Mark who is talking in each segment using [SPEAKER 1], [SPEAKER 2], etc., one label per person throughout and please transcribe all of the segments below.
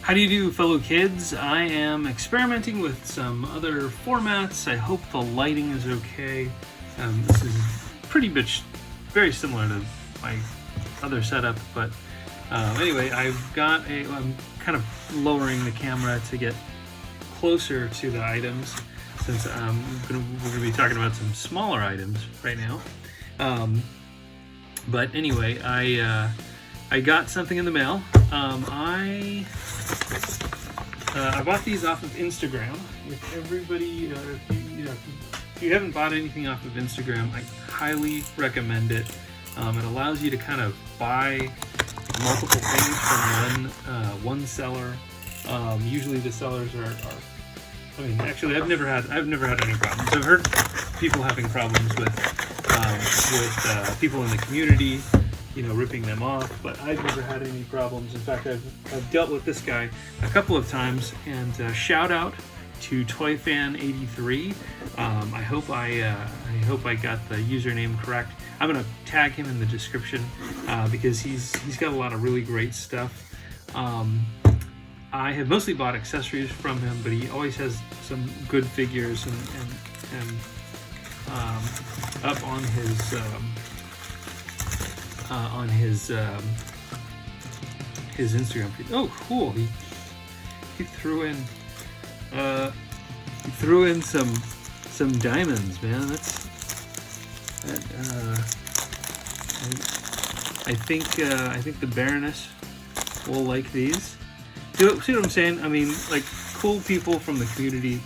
[SPEAKER 1] How do you do, fellow kids? I am experimenting with some other formats. I hope the lighting is okay. This is pretty much very similar to my other setup, but anyway, I'm kind of lowering the camera to get closer to the items, since we're going to be talking about some smaller items right now. But anyway, I got something in the mail. I bought these off of Instagram. If everybody, if you haven't bought anything off of Instagram, I highly recommend it. It allows you to kind of buy multiple things from one seller. Usually the sellers are I mean, actually, I've never had any problems. I've heard people having problems with people in the community, ripping them off, but I've never had any problems. In fact, I've dealt with this guy a couple of times, and shout out to ToyFan83. I hope I got the username correct. I'm gonna tag him in the description because he's got a lot of really great stuff. I have mostly bought accessories from him, but he always has some good figures and up on his Instagram feed. Oh, cool! He threw in some diamonds, man. I think the Baroness will like these. See what I'm saying? I mean, like, cool people from the community.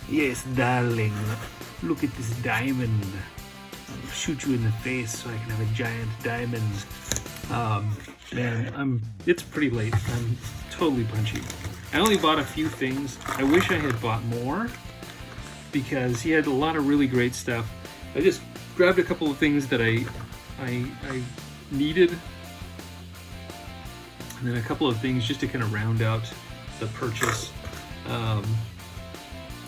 [SPEAKER 1] Yes, darling. Look at this diamond. I'll shoot you in the face so I can have a giant diamond. Man, it's pretty late. I'm totally punchy. I only bought a few things. I wish I had bought more because he had a lot of really great stuff. I just grabbed a couple of things that I needed, and then a couple of things just to kind of round out the purchase. I'm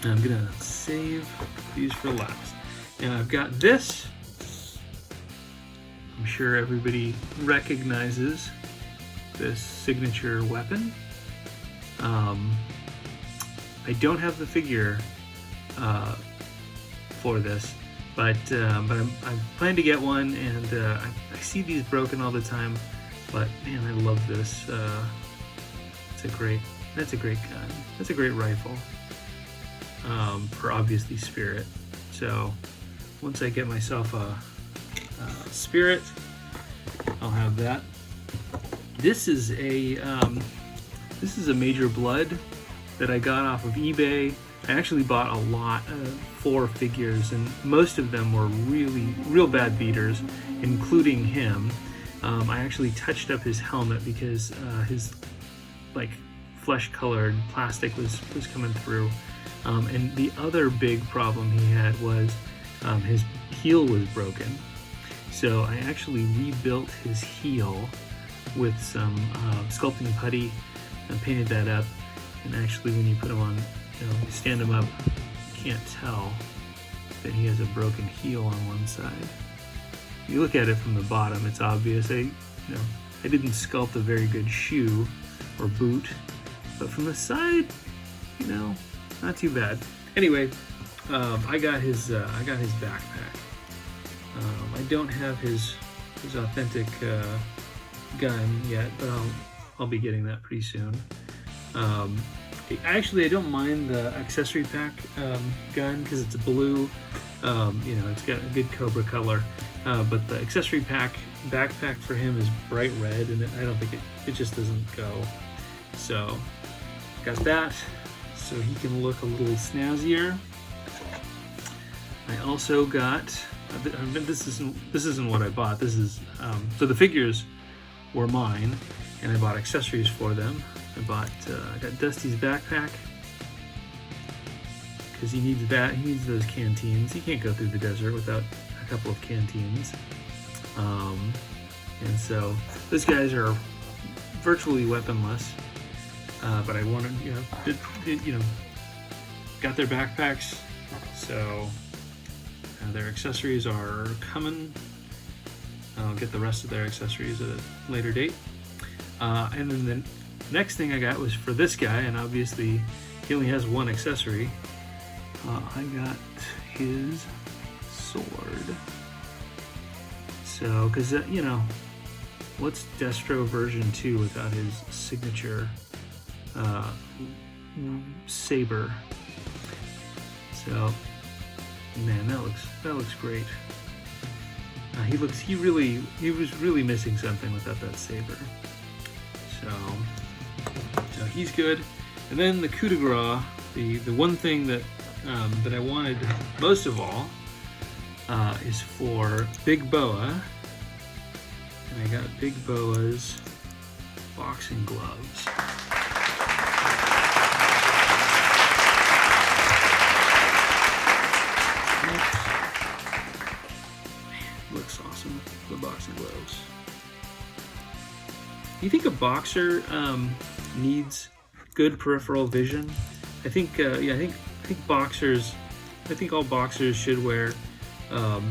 [SPEAKER 1] gonna save these for last. And I've got this. I'm sure everybody recognizes this signature weapon. I don't have the figure for this, but I'm planning to get one, and I see these broken all the time. But man, I love this. That's a great gun. That's a great rifle. For obviously Spirit. So once I get myself a Spirit, I'll have that. This is a Major Blood that I got off of eBay. I actually bought a lot of 4 figures, and most of them were real bad beaters, including him. I actually touched up his helmet because his flesh-colored plastic was coming through. And the other big problem he had was his heel was broken. So I actually rebuilt his heel with some sculpting putty and painted that up. And actually, when you put him on, you stand him up, you can't tell that he has a broken heel on one side. If you look at it from the bottom, it's obvious. I didn't sculpt a very good shoe or boot, but from the side, not too bad. Anyway, I got his backpack. I don't have his authentic gun yet, but I'll be getting that pretty soon. Actually, I don't mind the accessory pack gun because it's blue. It's got a good Cobra color. But the accessory pack backpack for him is bright red, and I don't think it just doesn't go. So got that, so he can look a little snazzier. I also got this isn't what I bought. This is so the figures were mine, and I bought accessories for them. I got Dusty's backpack because he needs that. He needs those canteens. He can't go through the desert without a couple of canteens. And so those guys are virtually weaponless. But I wanted, got their backpacks, so their accessories are coming. I'll get the rest of their accessories at a later date. And then the next thing I got was for this guy, and obviously he only has one accessory. I got his sword. So, because, you know, what's Destro version 2 without his signature saber? So, man, that looks great. He was really missing something without that saber. So he's good. And then the coup de grace, the one thing that I wanted most of all is for Big Boa. And I got Big Boa's boxing gloves. Looks awesome, the boxing gloves. You think a boxer needs good peripheral vision? I think all boxers should wear a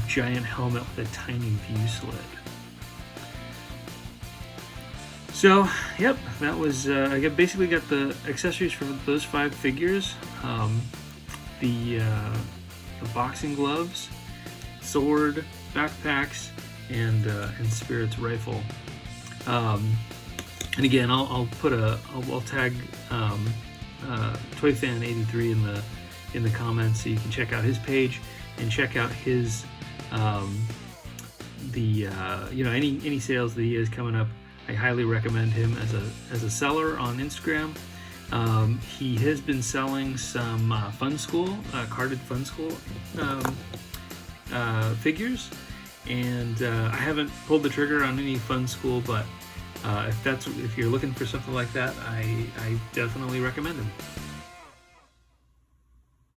[SPEAKER 1] giant helmet with a tiny view slit. So, yep, that was I basically got the accessories for those 5 figures: the boxing gloves, sword, backpacks, and Spirit's rifle. And again, I'll tag ToyFan83 in the comments so you can check out his page and check out his any sales that he has coming up. I highly recommend him as a seller on Instagram. He has been selling some Fun School carded Fun School figures, and I haven't pulled the trigger on any Fun School, but if you're looking for something like that, I definitely recommend him.